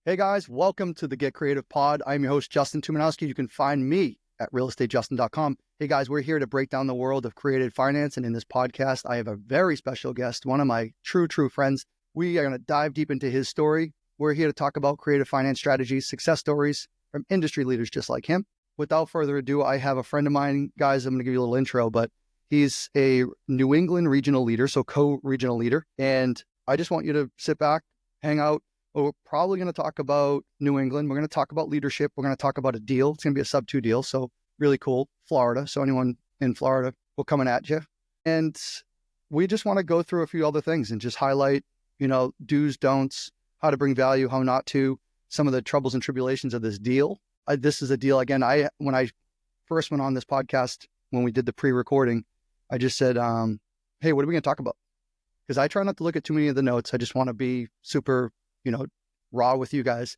Hey guys, welcome to the Get Creative Pod. I'm your host, Justin Tuminowski. You can find me at realestatejustin.com. Hey guys, we're here to break down the world of creative finance. And in this podcast, I have a very special guest, one of my true friends. We are going to dive deep into his story. We're here to talk about creative finance strategies, success stories from industry leaders just like him. Without further ado, I have a friend of mine. Guys, I'm going to give you a little intro, but he's a New England regional leader, so co-regional leader. And I just want you to sit back, hang out. We're probably going to talk about New England. We're going to talk about leadership. We're going to talk about a deal. It's going to be a Subto deal. So really cool. Florida. So anyone in Florida, we're coming at you. And we just want to go through a few other things and just highlight, do's, don'ts, how to bring value, how not to, some of the troubles and tribulations of this deal. This is a deal. Again, when I first went on this podcast, when we did the pre-recording, I just said, hey, what are we going to talk about? Because I try not to look at too many of the notes. I just want to be super raw with you guys.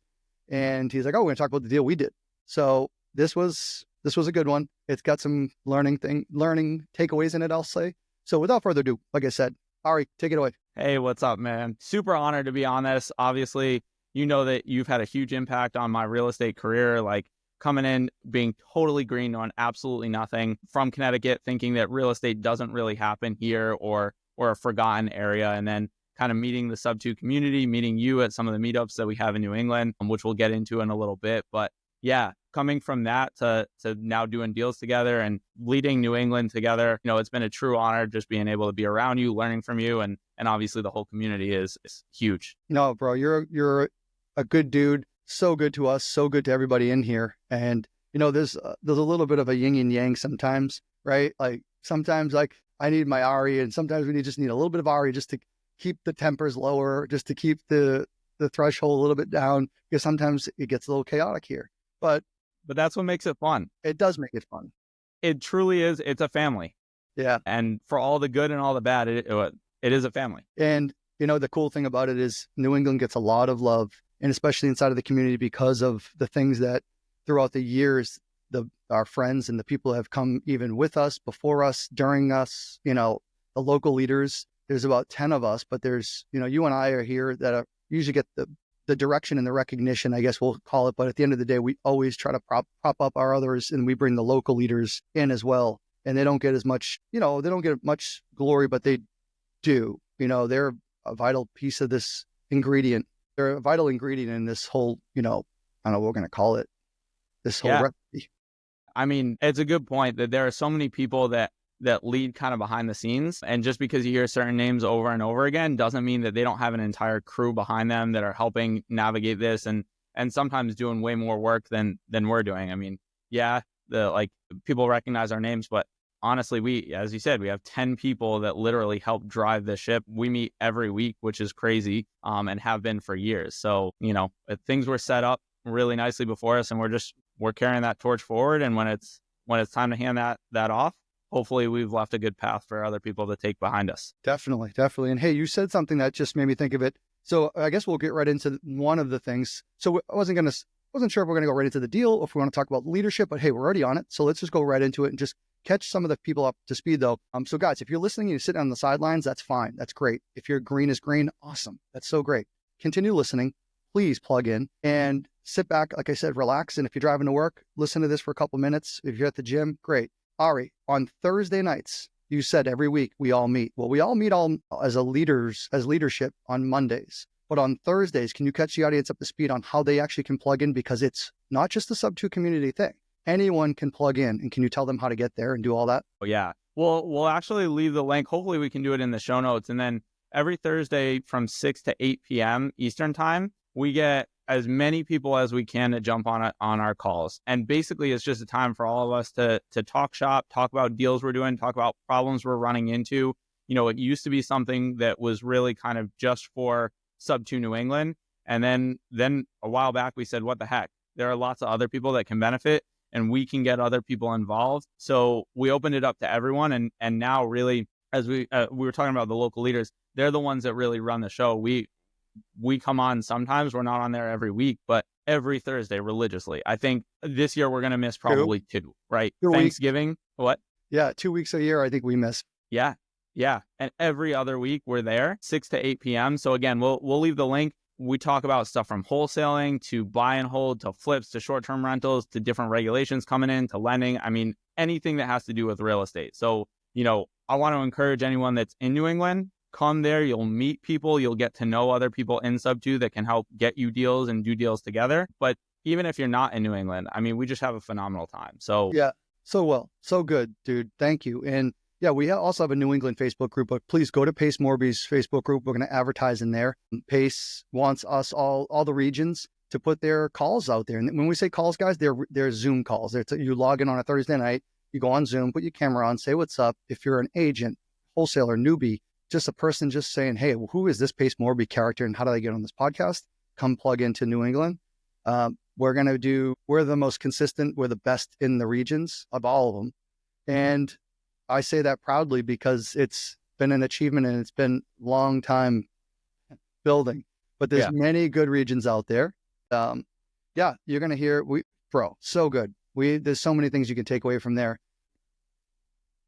And he's like, oh, we're going to talk about the deal we did. So this was a good one. It's got some learning takeaways in it, I'll say. So without further ado, like I said, Ari, take it away. Hey, what's up, man? Super honored to be on this. Obviously, you know that you've had a huge impact on my real estate career, like coming in, being totally green on absolutely nothing from Connecticut, thinking that real estate doesn't really happen here or a forgotten area. And then kind of meeting the Subto community, meeting you at some of the meetups that we have in New England, which we'll get into in a little bit. But yeah, coming from that to now doing deals together and leading New England together, it's been a true honor just being able to be around you, learning from you. And obviously the whole community is huge. No, bro, you're a good dude. So good to us. So good to everybody in here. And, there's a little bit of a yin and yang sometimes, right? Like sometimes like I need my Ari and sometimes we just need a little bit of Ari just to keep the tempers lower, just to keep the threshold a little bit down, because sometimes it gets a little chaotic here. But that's what makes it fun. It does make it fun. It truly is. It's a family. Yeah. And for all the good and all the bad, it is a family. And, the cool thing about it is New England gets a lot of love, and especially inside of the community because of the things that throughout the years, our friends and the people have come even with us, before us, during us, the local leaders. There's about 10 of us, but there's, you and I are here that usually get the direction and the recognition, I guess we'll call it. But at the end of the day, we always try to prop up our others, and we bring the local leaders in as well. And they don't get as much, they don't get much glory, but they do. They're a vital piece of this ingredient. They're a vital ingredient in this whole, I don't know what we're going to call it, this whole recipe. I mean, it's a good point that there are so many people that lead kind of behind the scenes. And just because you hear certain names over and over again doesn't mean that they don't have an entire crew behind them that are helping navigate this and sometimes doing way more work than we're doing. I mean, yeah, people recognize our names, but honestly, we, as you said, we have 10 people that literally help drive the ship. We meet every week, which is crazy, and have been for years. So, things were set up really nicely before us, and we're carrying that torch forward. And when it's time to hand that off, hopefully we've left a good path for other people to take behind us. Definitely. And hey, you said something that just made me think of it. So I guess we'll get right into one of the things. So I wasn't sure if we're going to go right into the deal or if we want to talk about leadership, but hey, we're already on it. So let's just go right into it and just catch some of the people up to speed though. So guys, if you're listening and you're sitting on the sidelines, that's fine. That's great. If you're green is green, awesome. That's so great. Continue listening. Please plug in and sit back. Like I said, relax. And if you're driving to work, listen to this for a couple minutes. If you're at the gym, great. Ari, on Thursday nights, you said every week we all meet. Well, we all meet as leadership on Mondays. But on Thursdays, can you catch the audience up to speed on how they actually can plug in? Because it's not just the Subto community thing. Anyone can plug in. And can you tell them how to get there and do all that? Oh, yeah. We'll actually leave the link. Hopefully we can do it in the show notes. And then every Thursday from 6 to 8 p.m. Eastern time, we get as many people as we can to jump on our calls. And basically it's just a time for all of us to talk shop, talk about deals we're doing, talk about problems we're running into. It used to be something that was really kind of just for Subto New England. And then a while back, we said, what the heck? There are lots of other people that can benefit and we can get other people involved. So we opened it up to everyone. And now really, as we were talking about the local leaders, they're the ones that really run the show. We come on sometimes, we're not on there every week, but every Thursday religiously. I think this year we're going to miss probably two, right? Thanksgiving. What? Yeah. 2 weeks a year. I think we miss. Yeah. And every other week we're there 6 to 8 p.m. So again, we'll leave the link. we talk about stuff from wholesaling to buy and hold to flips to short-term rentals to different regulations coming in to lending. I mean, anything that has to do with real estate. So, I want to encourage anyone that's in New England, come there. You'll meet people. You'll get to know other people in Subto that can help get you deals and do deals together. But even if you're not in New England, I mean, we just have a phenomenal time. So yeah, so good, dude. Thank you. And yeah, we also have a New England Facebook group, but please go to Pace Morby's Facebook group. We're going to advertise in there. Pace wants us all the regions to put their calls out there. And when we say calls, guys, they're Zoom calls. You log in on a Thursday night, you go on Zoom, put your camera on, say what's up. If you're an agent, wholesaler, newbie, just a person just saying, hey, who is this Pace Morby character and how do I get on this podcast? Come plug into New England. We're the most consistent. We're the best in the regions of all of them. And I say that proudly because it's been an achievement and it's been a long time building, but there's many good regions out there. You're going to hear, so good. There's so many things you can take away from there.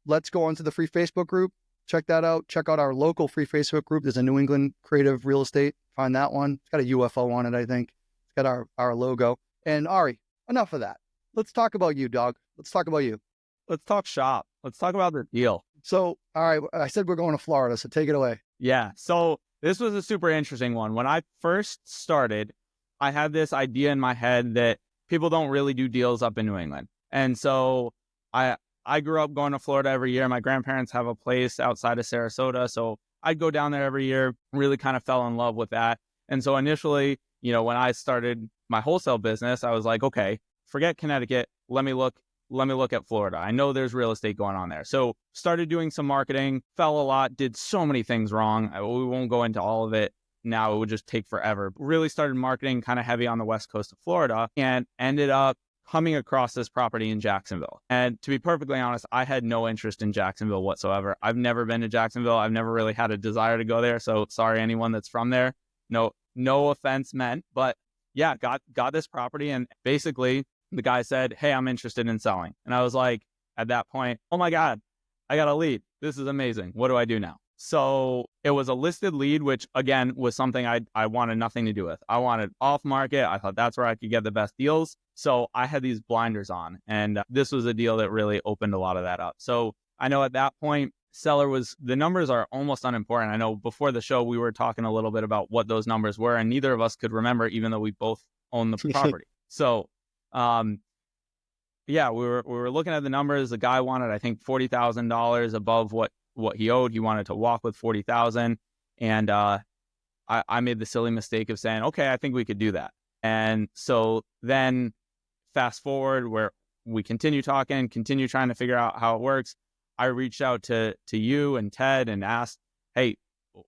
Let's go on to the free Facebook group. Check that out. Check out our local free Facebook group. There's a New England Creative Real Estate. Find that one. It's got a UFO on it, I think. It's got our logo. And Ari, enough of that. Let's talk about you, dog. Let's talk about you. let's talk shop. Let's talk about the deal. So, all right, I said we're going to Florida, so take it away. Yeah. So this was a super interesting one. When I first started, I had this idea in my head that people don't really do deals up in New England. And so I grew up going to Florida every year. My grandparents have a place outside of Sarasota. So I'd go down there every year, really kind of fell in love with that. And so initially, when I started my wholesale business, I was like, okay, forget Connecticut. Let me look at Florida. I know there's real estate going on there. So started doing some marketing, fell a lot, did so many things wrong. We won't go into all of it now. It would just take forever. Really started marketing kind of heavy on the west coast of Florida and ended up coming across this property in Jacksonville. And to be perfectly honest, I had no interest in Jacksonville whatsoever. I've never been to Jacksonville. I've never really had a desire to go there. So sorry, anyone that's from there. No offense meant, but yeah, got this property. And basically the guy said, hey, I'm interested in selling. And I was like, at that point, oh my God, I got a lead. This is amazing. What do I do now? So it was a listed lead, which again was something I wanted nothing to do with. I wanted off market. I thought that's where I could get the best deals. So I had these blinders on, and this was a deal that really opened a lot of that up. So I know at that point, the numbers are almost unimportant. I know before the show, we were talking a little bit about what those numbers were, and neither of us could remember, even though we both own the property. So, yeah, we were looking at the numbers. The guy wanted, I think, $40,000 above what he owed. He wanted to walk with $40,000. And I made the silly mistake of saying, okay, I think we could do that. And so then fast forward where we continue talking, continue trying to figure out how it works. I reached out to you and Ted and asked, hey,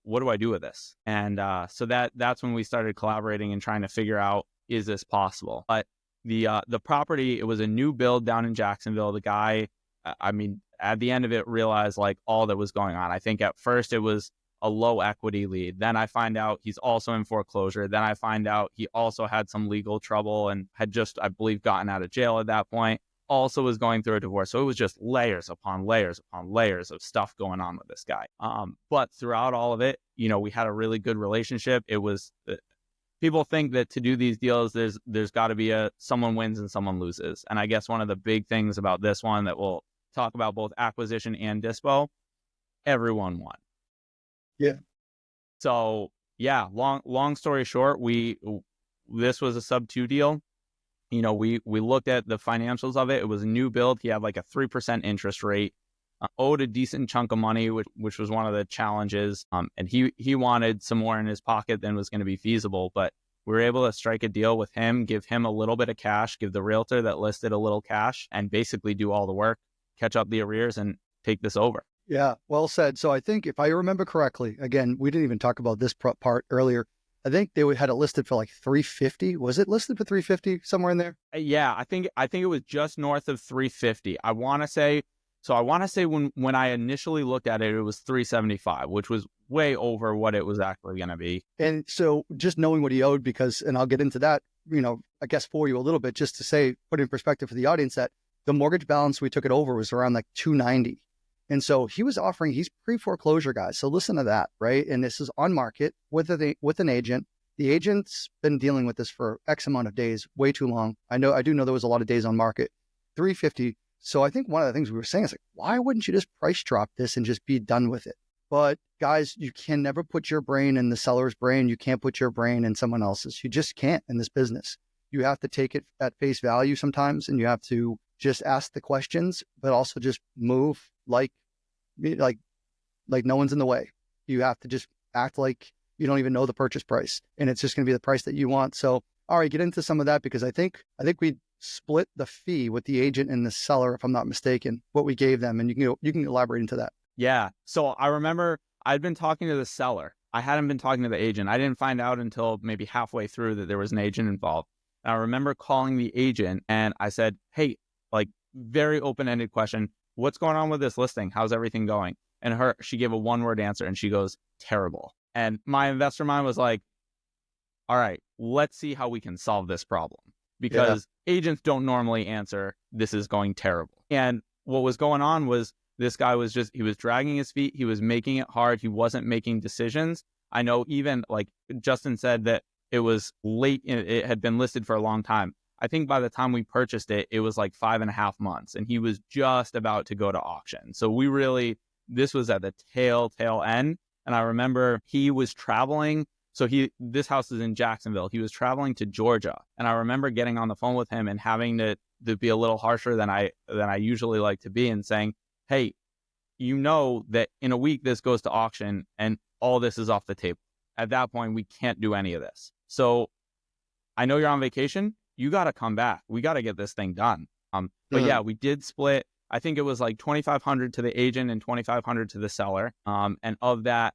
what do I do with this? And so that's when we started collaborating and trying to figure out, is this possible? But the property, it was a new build down in Jacksonville. The guy, at the end of it, realized like all that was going on. I think at first it was a low equity lead. Then I find out he's also in foreclosure. Then I find out he also had some legal trouble and had just, I believe, gotten out of jail at that point. Also was going through a divorce. So it was just layers upon layers upon layers of stuff going on with this guy. But throughout all of it, we had a really good relationship. It was, people think that to do these deals, there's got to be someone wins and someone loses. And I guess one of the big things about this one that we'll talk about both acquisition and dispo, everyone won. Yeah. So yeah, long story short, this was a sub-2 deal. We looked at the financials of it. It was a new build. He had like a 3% interest rate, owed a decent chunk of money, which was one of the challenges. And he wanted some more in his pocket than was going to be feasible. But we were able to strike a deal with him, give him a little bit of cash, give the realtor that listed a little cash, and basically do all the work, catch up the arrears, and take this over. Yeah, well said. So I think if I remember correctly, again, we didn't even talk about this part earlier. I think they had it listed for like $350. Was it listed for $350 somewhere in there? Yeah, I think it was just north of $350. I want to say when I initially looked at it, it was $375, which was way over what it was actually going to be. And so just knowing what he owed, and I'll get into that, I guess for you a little bit, just to say, put in perspective for the audience that the mortgage balance we took it over was around like $290. And so he's pre-foreclosure, guys. So listen to that, right? And this is on market with an agent. The agent's been dealing with this for X amount of days, way too long. I do know there was a lot of days on market, 350. So I think one of the things we were saying is like, why wouldn't you just price drop this and just be done with it? But guys, you can never put your brain in the seller's brain. You can't put your brain in someone else's. You just can't in this business. You have to take it at face value sometimes, and you have to just ask the questions, but also just move like no one's in the way. You have to just act like you don't even know the purchase price, and it's just going to be the price that you want. So, all right, get into some of that, because I think we split the fee with the agent and the seller, if I'm not mistaken, what we gave them, and you can elaborate into that. Yeah. So I remember I'd been talking to the seller. I hadn't been talking to the agent. I didn't find out until maybe halfway through that there was an agent involved. And I remember calling the agent and I said, hey, like, very open-ended question. What's going on with this listing? How's everything going? And she gave a one-word answer and she goes, terrible. And my investor mind was like, all right, let's see how we can solve this problem, because agents don't normally answer, this is going terrible. And what was going on was this guy was he was dragging his feet. He was making it hard. He wasn't making decisions. I know even like Justin said that it was late. It had been listed for a long time. I think by the time we purchased it, it was like 5.5 months, and he was just about to go to auction. So this was at the tail end. And I remember he was traveling. So this house is in Jacksonville. He was traveling to Georgia. And I remember getting on the phone with him and having to be a little harsher than I usually like to be, and saying, hey, you know that in a week this goes to auction and all this is off the table. At that point, we can't do any of this. So I know you're on vacation. You got to come back. We got to get this thing done. But yeah, we did split. I think it was like $2,500 to the agent and $2,500 to the seller. And of that,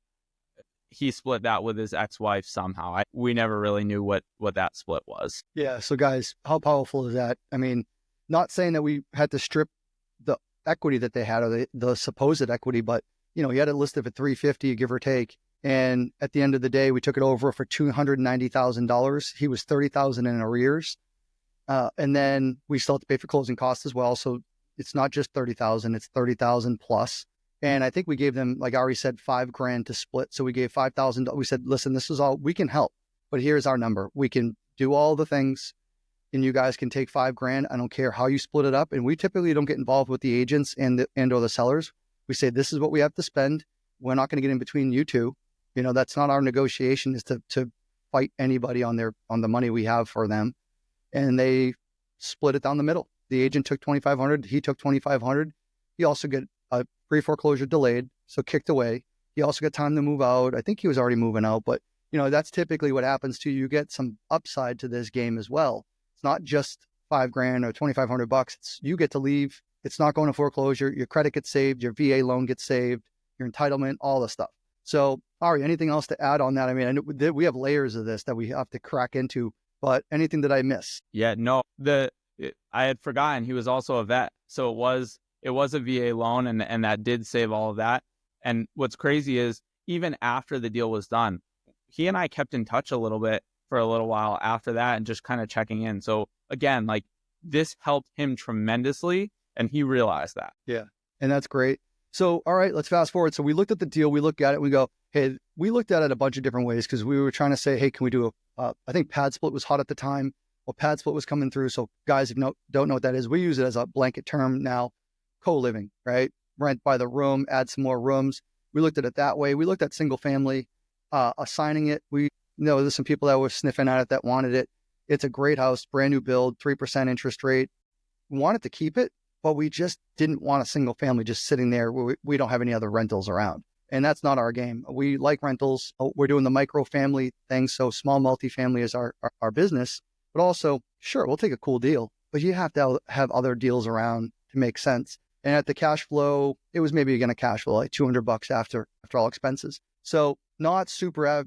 he split that with his ex-wife somehow. We never really knew what that split was. Yeah. So guys, how powerful is that? I mean, not saying that we had to strip the equity that they had, or the supposed equity, but he had it listed for $350, give or take. And at the end of the day, we took it over for $290,000. He was $30,000 in arrears. And then we still have to pay for closing costs as well. So it's not just $30,000, it's $30,000 plus. And I think we gave them, like Ari said, $5,000 to split. So we gave $5,000. We said, listen, this is all, we can help, but here's our number. We can do all the things, and you guys can take $5,000. I don't care how you split it up. And we typically don't get involved with the agents and or the sellers. We say, this is what we have to spend. We're not going to get in between you two. That's not our negotiation, is to fight anybody on the money we have for them. And they split it down the middle. The agent took $2,500. He took $2,500. He also got a pre-foreclosure delayed, so kicked away. He also got time to move out. I think he was already moving out, but that's typically what happens to you. You get some upside to this game as well. It's not just $5,000 or $2,500. You get to leave. It's not going to foreclosure. Your credit gets saved. Your VA loan gets saved. Your entitlement, all the stuff. So, Ari, anything else to add on that? I mean, I know we have layers of this that we have to crack into, but anything that I miss? Yeah, no, I had forgotten he was also a vet. So it was a VA loan, and that did save all of that. And what's crazy is even after the deal was done, he and I kept in touch a little bit for a little while after that, and just kind of checking in. So again, like, this helped him tremendously, and he realized that. Yeah. And that's great. So, all right, let's fast forward. So we looked at the deal, we looked at it, we go, hey, we looked at it a bunch of different ways, because we were trying to say, hey, can we do I think pad split was hot at the time. Well, pad split was coming through. So guys, if you don't know what that is, we use it as a blanket term now. Co-living, right? Rent by the room, add some more rooms. We looked at it that way. We looked at single family, assigning it. We know there's some people that were sniffing at it that wanted it. It's a great house, brand new build, 3% interest rate. We wanted to keep it, but we just didn't want a single family just sitting there where we don't have any other rentals around. And that's not our game. We like rentals. We're doing the micro family thing. So small multifamily is our business, but also, sure, we'll take a cool deal, but you have to have other deals around to make sense. And at the cash flow, it was maybe going to cash flow like $200 after all expenses. So not super,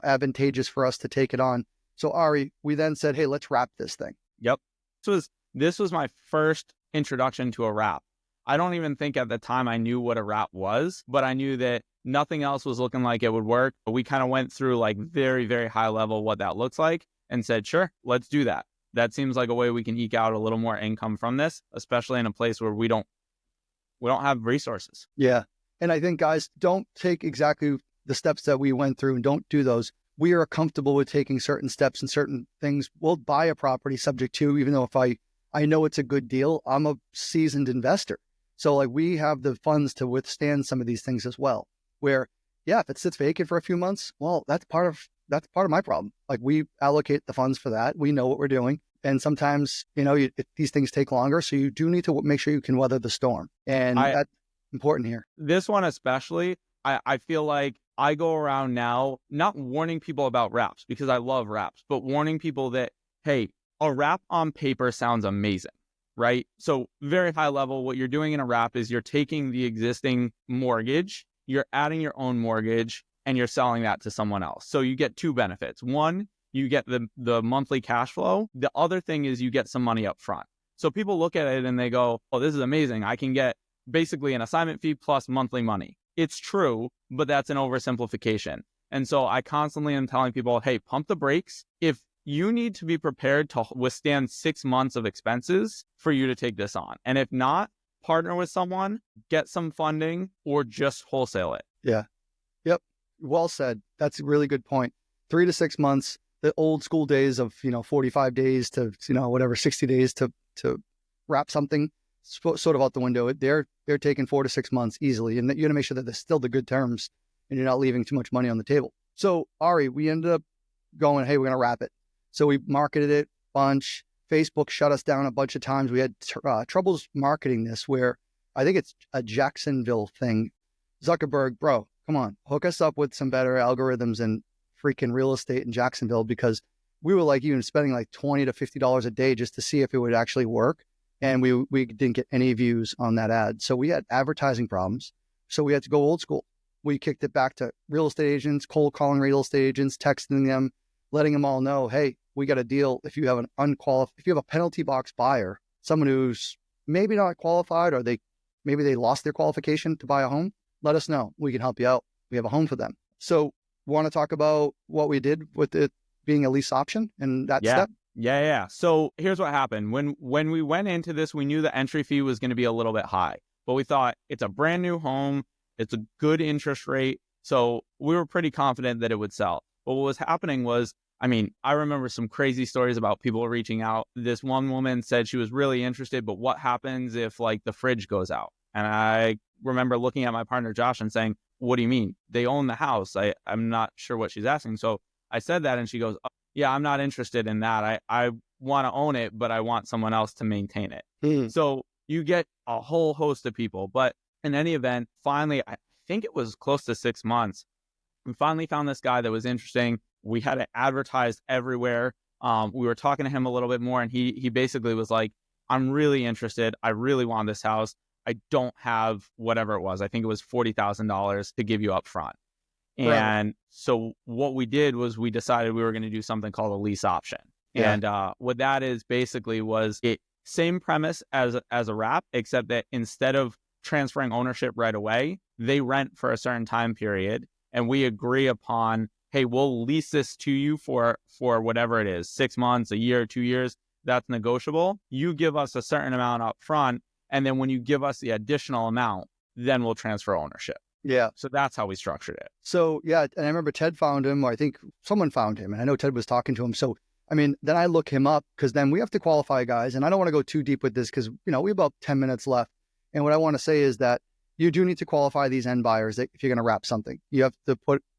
advantageous for us to take it on. So Ari, we then said, hey, let's wrap this thing. Yep. This was my first introduction to a wrap. I don't even think at the time I knew what a wrap was, but I knew that nothing else was looking like it would work. But we kind of went through like very, very high level what that looks like and said, sure, let's do that. That seems like a way we can eke out a little more income from this, especially in a place where we don't have resources. Yeah. And I think, guys, don't take exactly the steps that we went through and don't do those. we are comfortable with taking certain steps and certain things. We'll buy a property subject to, even though if I know it's a good deal, I'm a seasoned investor. So like we have the funds to withstand some of these things as well, where, yeah, if it sits vacant for a few months, well, that's part of my problem. Like we allocate the funds for that. We know what we're doing. And sometimes, these things take longer. So you do need to make sure you can weather the storm. And that's important here. This one especially, I feel like I go around now not warning people about wraps because I love wraps, but warning people that, hey, a wrap on paper sounds amazing, right? So very high level, what you're doing in a wrap is you're taking the existing mortgage, you're adding your own mortgage, and you're selling that to someone else. So you get two benefits. One, you get the monthly cash flow. The other thing is you get some money up front. So people look at it and they go, oh, this is amazing. I can get basically an assignment fee plus monthly money. It's true, but that's an oversimplification. And so I constantly am telling people, hey, pump the brakes. If you need to be prepared to withstand 6 months of expenses for you to take this on. And if not, partner with someone, get some funding, or just wholesale it. Yeah. Yep. Well said. That's a really good point. 3 to 6 months, the old school days of, 45 days to, 60 days to wrap something, sort of out the window. They're taking 4 to 6 months easily. And you got to make sure that there's still the good terms and you're not leaving too much money on the table. So Ari, we ended up going, hey, we're going to wrap it. So we marketed it a bunch. Facebook shut us down a bunch of times. We had troubles marketing this, where I think it's a Jacksonville thing. Zuckerberg, bro, come on, hook us up with some better algorithms and freaking real estate in Jacksonville, because we were like even spending like $20 to $50 a day just to see if it would actually work. And we didn't get any views on that ad. So we had advertising problems. So we had to go old school. We kicked it back to real estate agents, cold calling real estate agents, texting them, letting them all know, hey, we got a deal. If you have if you have a penalty box buyer, someone who's maybe not qualified, or maybe they lost their qualification to buy a home, let us know. We can help you out. We have a home for them. So want to talk about what we did with it being a lease option and that step? Yeah. So here's what happened. When we went into this, we knew the entry fee was going to be a little bit high, but we thought it's a brand new home. It's a good interest rate. So we were pretty confident that it would sell. But what was happening was, I remember some crazy stories about people reaching out. This one woman said she was really interested, but what happens if like the fridge goes out? And I remember looking at my partner, Josh, and saying, what do you mean? They own the house. I'm not sure what she's asking. So I said that and she goes, oh, yeah, I'm not interested in that. I want to own it, but I want someone else to maintain it. So you get a whole host of people. But in any event, finally, I think it was close to 6 months, we finally found this guy that was interesting. We had it advertised everywhere. We were talking to him a little bit more, and he basically was like, I'm really interested. I really want this house. I don't have whatever it was. I think it was $40,000 to give you up front. Right. And so what we did was we decided we were going to do something called a lease option. Yeah. And what that is basically was it same premise as a wrap, except that instead of transferring ownership right away, they rent for a certain time period, and we agree upon, hey, we'll lease this to you for whatever it is, 6 months, a year, 2 years. That's negotiable. You give us a certain amount up front, and then when you give us the additional amount, then we'll transfer ownership. Yeah. So that's how we structured it. So yeah, and I remember Ted found him, or I think someone found him, and I know Ted was talking to him. So then I look him up, because then we have to qualify guys, and I don't want to go too deep with this because we have about 10 minutes left. And what I want to say is that you do need to qualify these end buyers if you're going to wrap something. You have to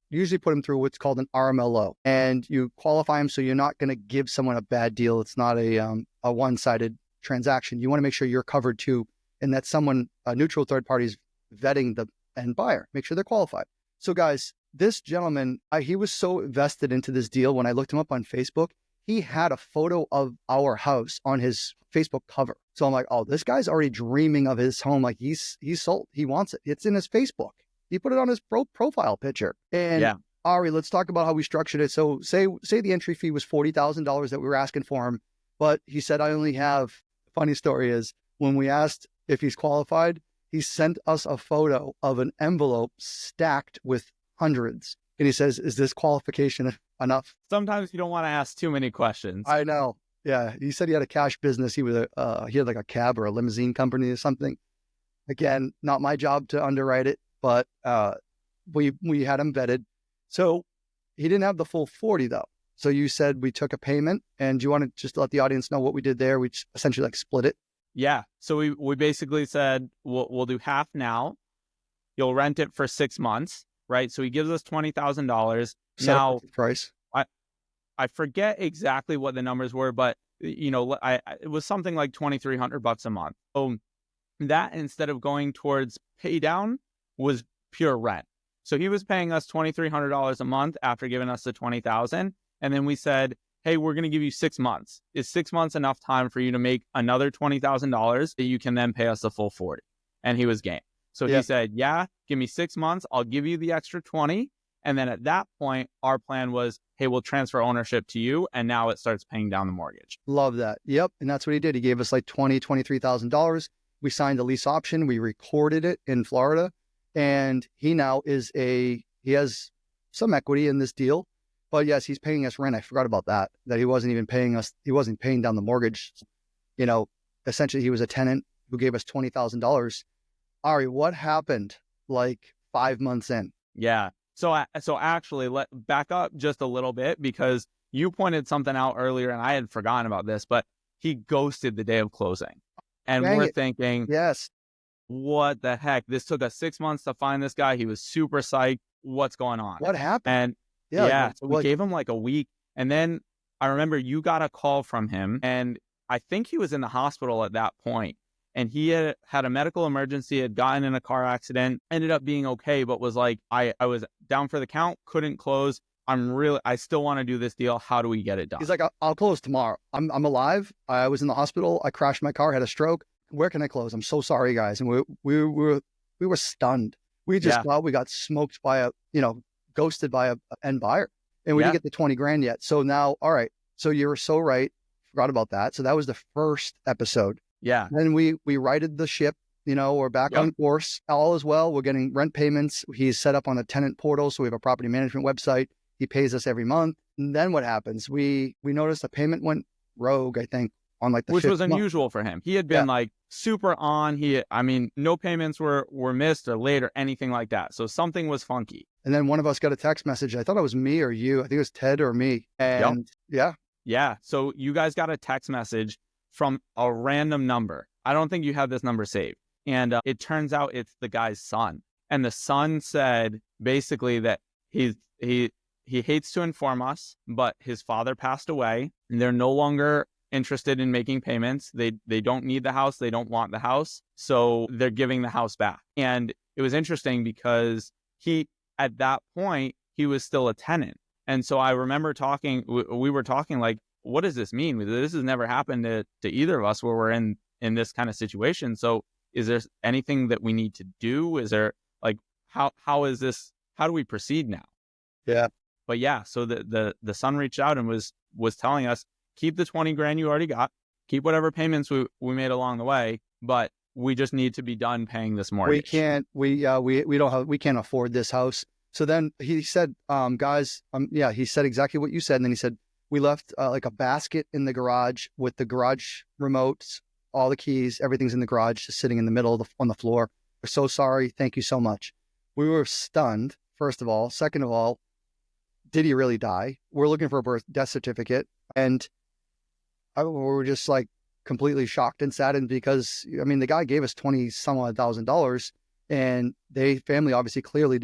usually put them through what's called an RMLO, and you qualify them so you're not going to give someone a bad deal. It's not a one-sided transaction. You want to make sure you're covered too, and that someone, a neutral third party, is vetting the end buyer. Make sure they're qualified. So guys, this gentleman, he was so invested into this deal. When I looked him up on Facebook, he had a photo of our house on his Facebook cover. So I'm like, oh, this guy's already dreaming of his home. Like he's sold. He wants it. It's in his Facebook. He put it on his profile picture. And yeah. Ari, let's talk about how we structured it. So say the entry fee was $40,000 that we were asking for him, but he said, I only have, funny story is when we asked if he's qualified, he sent us a photo of an envelope stacked with hundreds. And he says, is this qualification enough? Sometimes you don't want to ask too many questions. I know. Yeah. He said he had a cash business. He had like a cab or a limousine company or something. Again, not my job to underwrite it, but we had him vetted. So he didn't have the full 40 though. So you said we took a payment, and do you want to just let the audience know what we did there? We just essentially like split it. Yeah. So we basically said, we'll do half now. You'll rent it for 6 months, right? So he gives us $20,000. Now, price. I forget exactly what the numbers were, but it was something like $2,300 a month. So that, instead of going towards pay down, was pure rent. So he was paying us $2,300 a month after giving us the $20,000. And then we said, hey, we're going to give you 6 months. Is 6 months enough time for you to make another $20,000 that you can then pay us the full 40? And he was game. So he said, yeah, give me 6 months. I'll give you the extra 20. And then at that point, our plan was, hey, we'll transfer ownership to you. And now it starts paying down the mortgage. Love that. Yep. And that's what he did. He gave us like $23,000. We signed a lease option. We recorded it in Florida. And he now he has some equity in this deal. But yes, he's paying us rent. I forgot about that he wasn't even paying us. He wasn't paying down the mortgage. Essentially, he was a tenant who gave us $20,000. Ari, what happened like 5 months in? Yeah. So actually, let back up just a little bit, because you pointed something out earlier and I had forgotten about this, but he ghosted the day of closing. And we're thinking, yes, what the heck? This took us 6 months to find this guy. He was super psyched. What's going on? What happened? And so we gave him like a week. And then I remember you got a call from him, and I think he was in the hospital at that point. And he had a medical emergency, had gotten in a car accident, ended up being okay, but was like, I was down for the count, couldn't close. I still want to do this deal. How do we get it done? He's like, I'll close tomorrow. I'm alive. I was in the hospital. I crashed my car, had a stroke. Where can I close? I'm so sorry, guys. And we were stunned. We just thought we got smoked by ghosted by a end buyer, and we didn't get the 20 grand yet. So now, all right. So you were so right. Forgot about that. So that was the first episode. Yeah. Then we righted the ship. We're back on course. All is well. We're getting rent payments. He's set up on a tenant portal. So we have a property management website. He pays us every month. And then what happens? We noticed a payment went rogue, I think, on like the which was month. unusual for him. He had been like super on. No payments were missed or late or anything like that. So something was funky. And then one of us got a text message. I thought it was me or you. I think it was Ted or me. And yeah. So you guys got a text message from a random number. I don't think you have this number saved. And it turns out it's the guy's son. And the son said basically that he hates to inform us, but his father passed away and they're no longer interested in making payments. They don't need the house. They don't want the house. So they're giving the house back. And it was interesting because at that point, he was still a tenant. And so I remember we were talking like, what does this mean? This has never happened to either of us where we're in this kind of situation. So is there anything that we need to do? Is there like, how is this? How do we proceed now? Yeah. But yeah, so the son reached out and was telling us, keep the 20 grand you already got, keep whatever payments we made along the way, but we just need to be done paying this mortgage. We can't afford this house. So then he said, guys, he said exactly what you said. And then he said, we left like a basket in the garage with the garage remotes, all the keys, everything's in the garage, just sitting in the middle on the floor. We're so sorry. Thank you so much. We were stunned, first of all. Second of all, did he really die? We're looking for a death certificate. And we were just like completely shocked and saddened because, the guy gave us $20,000, and family obviously clearly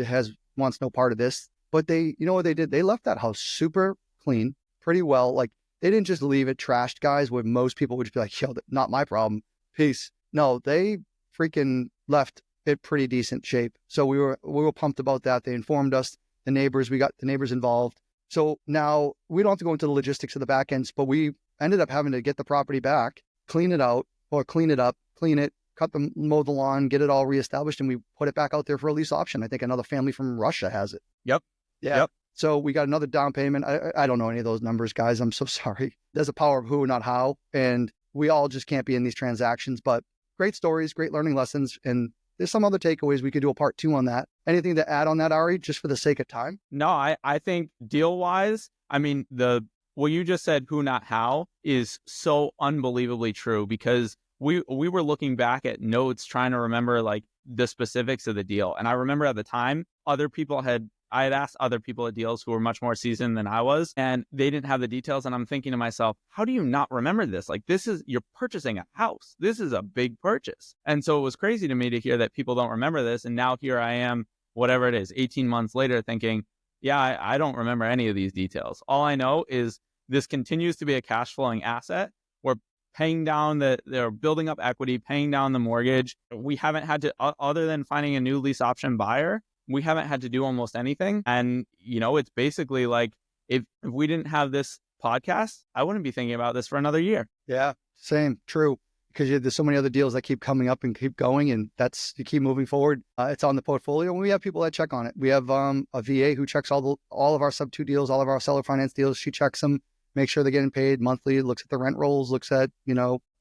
wants no part of this. But you know what they did? They left that house super clean, pretty well. Like, they didn't just leave it trashed, guys, where most people would just be like, yo, not my problem. Peace. No, they freaking left it pretty decent shape. So we were pumped about that. They informed us, we got the neighbors involved. So now we don't have to go into the logistics of the back ends, but we ended up having to get the property back, clean it up, mow the lawn, get it all reestablished, and we put it back out there for a lease option. I think another family from Russia has it. Yep. Yeah. Yep. So we got another down payment. I don't know any of those numbers, guys. I'm so sorry. There's a power of who, not how. And we all just can't be in these transactions, but great stories, great learning lessons. And there's some other takeaways. We could do a part 2 on that. Anything to add on that, Ari, just for the sake of time? No, I think deal wise, what you just said, who, not how, is so unbelievably true, because we were looking back at notes trying to remember like the specifics of the deal. And I remember at the time, other people had I had asked other people at deals who were much more seasoned than I was, and they didn't have the details. And I'm thinking to myself, how do you not remember this? Like, you're purchasing a house. This is a big purchase. And so it was crazy to me to hear that people don't remember this. And now here I am, whatever it is, 18 months later, thinking, yeah, I don't remember any of these details. All I know is this continues to be a cash flowing asset. We're paying down they're building up equity, paying down the mortgage. We haven't had to, other than finding a new lease option buyer, we haven't had to do almost anything. And, it's basically like, if we didn't have this podcast, I wouldn't be thinking about this for another year. Yeah, same, true. Because there's so many other deals that keep coming up and keep going, and you keep moving forward. It's on the portfolio, and we have people that check on it. We have a VA who checks all of our Subto deals, all of our seller finance deals. She checks them, makes sure they're getting paid monthly, looks at the rent rolls, looks at,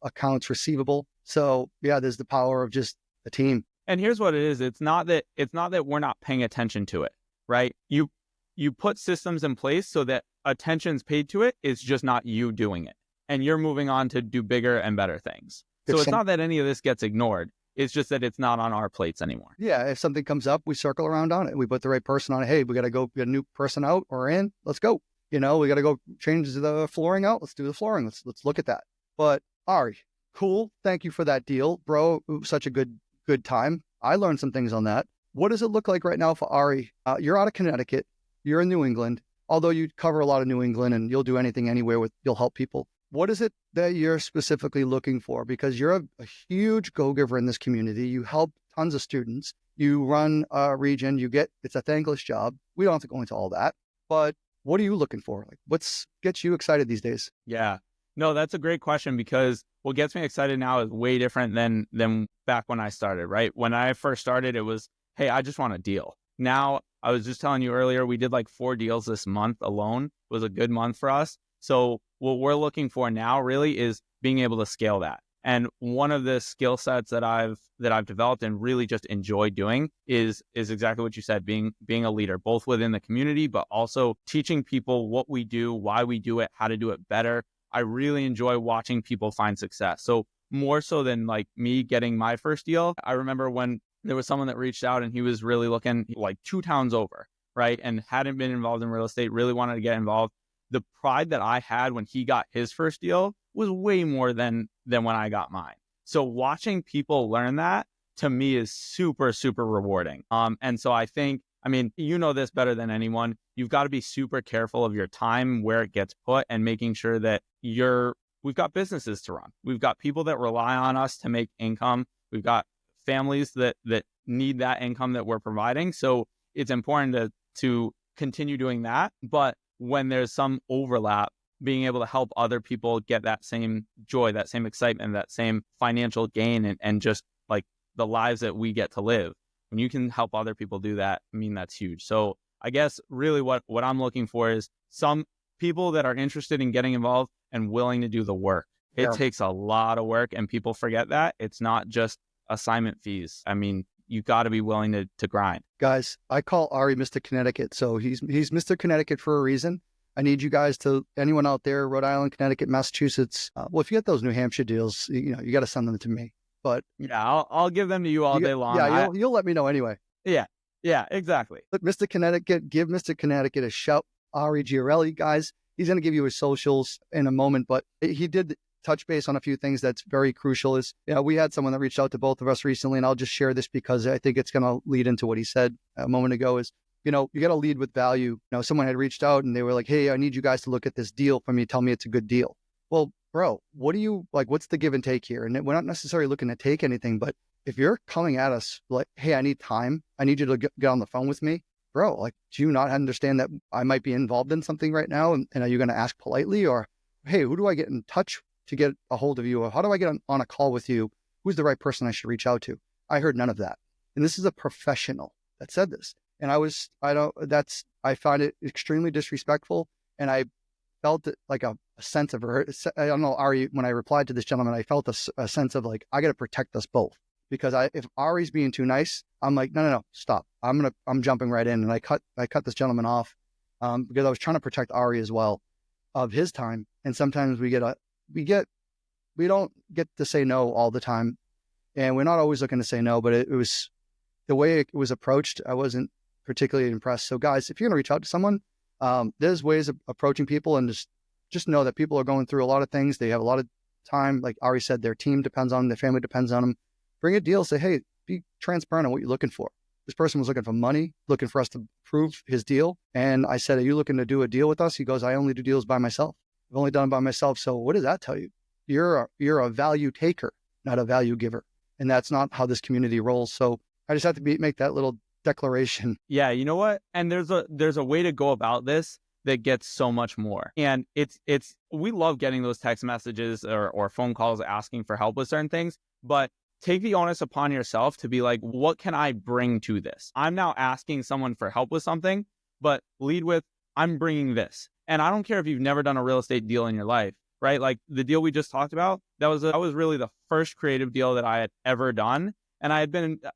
accounts receivable. So yeah, there's the power of just a team. And here's what it is. It's not that we're not paying attention to it, right? You put systems in place so that attention's paid to it. It's just not you doing it. And you're moving on to do bigger and better things. So it's not that any of this gets ignored. It's just that it's not on our plates anymore. Yeah. If something comes up, we circle around on it. We put the right person on it. Hey, we got to go get a new person out or in. Let's go. We got to go change the flooring out. Let's do the flooring. Let's look at that. But Ari, cool. Thank you for that deal, bro. It was such a good time. I learned some things on that. What does it look like right now for Ari? You're out of Connecticut. You're in New England. Although you cover a lot of New England and you'll do anything anywhere you'll help people. What is it that you're specifically looking for? Because you're a huge go-giver in this community. You help tons of students. You run a region. It's a thankless job. We don't have to go into all that. But what are you looking for? Like, what's gets you excited these days? Yeah. No, that's a great question, because what gets me excited now is way different than back when I started, right? When I first started, it was, hey, I just want a deal. Now, I was just telling you earlier, we did like 4 deals this month alone. It was a good month for us. So what we're looking for now really is being able to scale that. And one of the skill sets that I've developed and really just enjoy doing is exactly what you said, being a leader, both within the community, but also teaching people what we do, why we do it, how to do it better. I really enjoy watching people find success. So more so than like me getting my first deal, I remember when there was someone that reached out and he was really looking like 2 towns over, right? And hadn't been involved in real estate, really wanted to get involved. The pride that I had when he got his first deal was way more than when I got mine. So watching people learn that, to me, is super, super rewarding. And so I think, you know this better than anyone. You've got to be super careful of your time, where it gets put, and making sure that we've got businesses to run. We've got people that rely on us to make income. We've got families that need that income that we're providing. So it's important to continue doing that. But when there's some overlap, being able to help other people get that same joy, that same excitement, that same financial gain, and just like the lives that we get to live, when you can help other people do that, that's huge. So I guess really what I'm looking for is some people that are interested in getting involved and willing to do the work. It takes a lot of work, and people forget that. It's not just assignment fees. You got to be willing to grind. Guys, I call Ari Mr. Connecticut. So he's Mr. Connecticut for a reason. I need you guys anyone out there, Rhode Island, Connecticut, Massachusetts. Well, if you get those New Hampshire deals, you got to send them to me. But yeah, I'll give them to you all day long. Yeah, you'll let me know anyway. Yeah, exactly. But Mr. Connecticut, give Mr. Connecticut a shout. Ari Girelli, guys, he's going to give you his socials in a moment, but he did touch base on a few things that's very crucial. We had someone that reached out to both of us recently, and I'll just share this because I think it's going to lead into what he said a moment ago is, you got to lead with value. Someone had reached out and they were like, hey, I need you guys to look at this deal for me. Tell me it's a good deal. Well, bro, what do you like? What's the give and take here? And we're not necessarily looking to take anything, but if you're coming at us like, hey, I need time, I need you to get on the phone with me, bro, like, do you not understand that I might be involved in something right now? And are you going to ask politely, or, hey, who do I get in touch to get a hold of you? Or how do I get on a call with you? Who's the right person I should reach out to? I heard none of that. And this is a professional that said this. And I find it extremely disrespectful. And I felt it like a sense of, I don't know, Ari, when I replied to this gentleman, I felt a sense of like, I got to protect us both. Because if Ari's being too nice, I'm like, no, stop. I'm jumping right in. And I cut this gentleman off because I was trying to protect Ari as well of his time. And sometimes we don't get to say no all the time. And we're not always looking to say no, but it was the way it was approached. I wasn't particularly impressed. So guys, if you're going to reach out to someone, there's ways of approaching people, and just know that people are going through a lot of things. They have a lot of time. Like Ari said, their team depends on them, their family depends on them. Bring a deal, say, hey, be transparent on what you're looking for. This person was looking for money, looking for us to approve his deal. And I said, are you looking to do a deal with us? He goes, I only do deals by myself. I've only done it by myself. So what does that tell you? You're a value taker, not a value giver. And that's not how this community rolls. So I just have to make that little declaration. Yeah, you know what? And there's a way to go about this that gets so much more. And it's we love getting those text messages or phone calls asking for help with certain things, but take the onus upon yourself to be like, what can I bring to this? I'm now asking someone for help with something, but lead with, I'm bringing this. And I don't care if you've never done a real estate deal in your life, right? Like the deal we just talked about, that was really the first creative deal that I had ever done. And I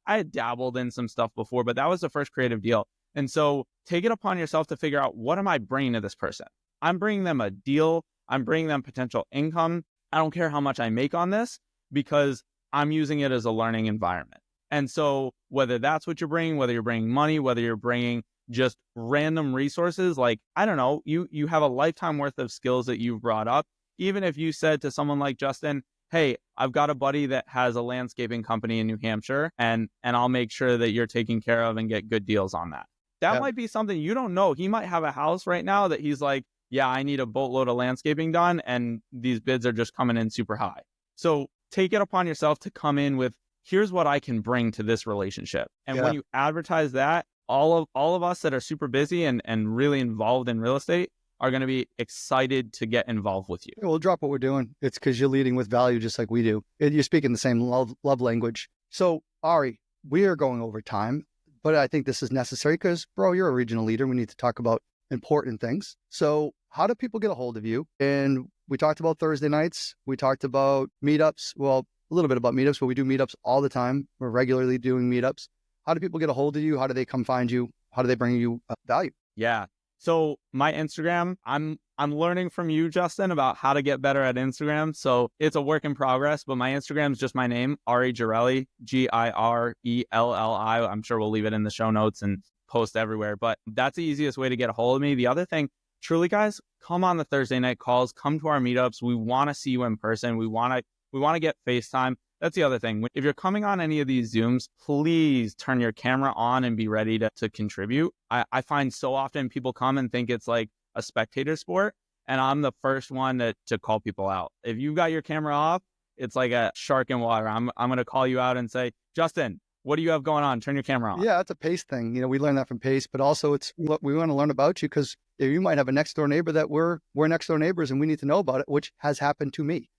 had dabbled in some stuff before, but that was the first creative deal. And so take it upon yourself to figure out, what am I bringing to this person? I'm bringing them a deal. I'm bringing them potential income. I don't care how much I make on this, because I'm using it as a learning environment. And so whether that's what you're bringing, whether you're bringing money, whether you're bringing just random resources, like, I don't know, you have a lifetime worth of skills that you've brought up. Even if you said to someone like Justin, hey, I've got a buddy that has a landscaping company in New Hampshire, and I'll make sure that you're taken care of and get good deals on that. That might be something you don't know. He might have a house right now that he's like, yeah, I need a boatload of landscaping done, and these bids are just coming in super high. So take it upon yourself to come in with, here's what I can bring to this relationship. And when you advertise that, all of us that are super busy and really involved in real estate are going to be excited to get involved with you. We'll drop what we're doing. It's because you're leading with value just like we do. You're speaking the same love language. So Ari, we are going over time, but I think this is necessary because, bro, you're a regional leader. We need to talk about important things. So how do people get a hold of you? And we talked about Thursday nights. We talked about meetups. Well, a little bit about meetups, but we do meetups all the time. We're regularly doing meetups. How do people get a hold of you? How do they come find you? How do they bring you value? Yeah. So my Instagram, I'm learning from you, Justin, about how to get better at Instagram. So it's a work in progress, but my Instagram is just my name, Ari Girelli, Girelli. I'm sure we'll leave it in the show notes and post everywhere, but that's the easiest way to get a hold of me. The other thing, truly guys, come on the Thursday night calls, come to our meetups. We want to see you in person. We want to get FaceTime. That's the other thing. If you're coming on any of these Zooms, please turn your camera on and be ready to contribute. I find so often people come and think it's like a spectator sport, and I'm the first one to call people out. If you've got your camera off, it's like a shark in water. I'm going to call you out and say, Justin, what do you have going on? Turn your camera on. Yeah, that's a Pace thing. We learned that from Pace, but also it's what we want to learn about you, because you might have a next door neighbor that we're next door neighbors and we need to know about it, which has happened to me.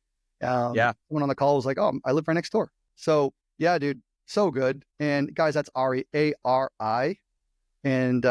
Someone on the call was like, oh, I live right next door. So yeah, dude, so good. And guys, that's Ari, A-R-I. And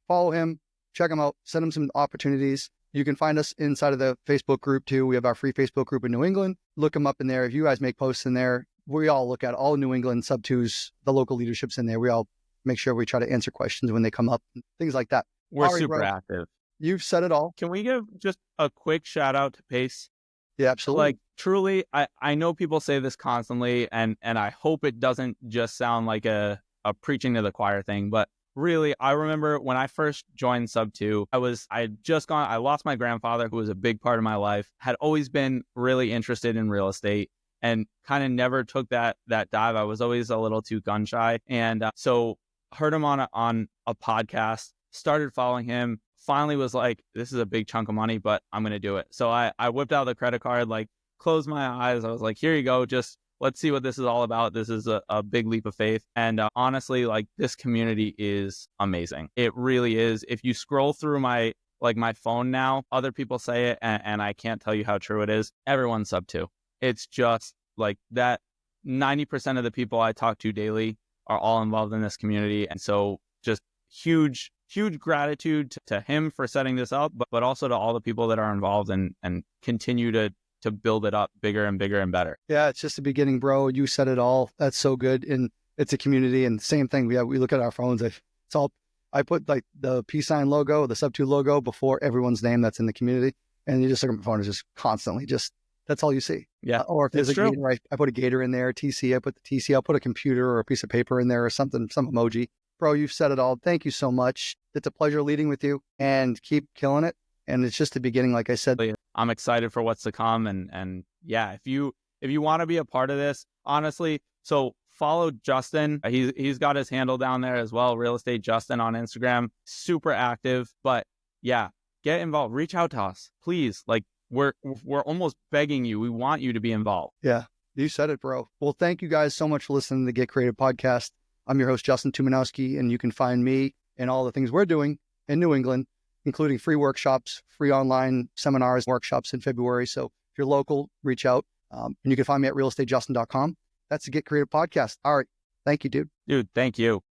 follow him, check him out, send him some opportunities. You can find us inside of the Facebook group too. We have our free Facebook group in New England. Look him up in there. If you guys make posts in there, we all look at all New England Subtos, the local leadership's in there. We all make sure we try to answer questions when they come up, things like that. We're Ari, super active. You've said it all. Can we give just a quick shout out to Pace? Yeah, absolutely. Like, truly, I know people say this constantly, and I hope it doesn't just sound like a preaching to the choir thing, but really, I remember when I first joined Subto, I lost my grandfather, who was a big part of my life, had always been really interested in real estate, and kind of never took that dive. I was always a little too gun shy. And so heard him on a podcast, started following him, finally was like, this is a big chunk of money, but I'm going to do it. So I whipped out the credit card, like closed my eyes. I was like, here you go. Just let's see what this is all about. This is a big leap of faith. And honestly, like, this community is amazing. It really is. If you scroll through my phone now, other people say it, and I can't tell you how true it is. Everyone's Subto. It's just like that. 90% of the people I talk to daily are all involved in this community. And so just huge gratitude to him for setting this up, but also to all the people that are involved and continue to build it up bigger and bigger and better. Yeah, it's just the beginning, bro. You said it all. That's so good. And it's a community, and same thing. We look at our phones. I put like the peace sign logo, the Subto logo before everyone's name that's in the community. And you just look at my phone, it's just constantly that's all you see. Yeah. Or if there's a gator, I put a gator in there, TC, I put the TC, I'll put a computer or a piece of paper in there or something, some emoji. Bro, you've said it all. Thank you so much. It's a pleasure leading with you, and keep killing it. And it's just the beginning, like I said. I'm excited for what's to come. And yeah, if you want to be a part of this, honestly, so follow Justin. He's got his handle down there as well, Real Estate Justin on Instagram. Super active. But yeah, get involved. Reach out to us, please. Like we're almost begging you. We want you to be involved. Yeah, you said it, bro. Well, thank you guys so much for listening to the Get Creative podcast. I'm your host, Justin Tuminowski, and you can find me and all the things we're doing in New England, including free workshops, free online seminars, workshops in February. So if you're local, reach out. And you can find me at realestatejustin.com. That's the Get Creative podcast. All right. Thank you, dude. Dude, thank you.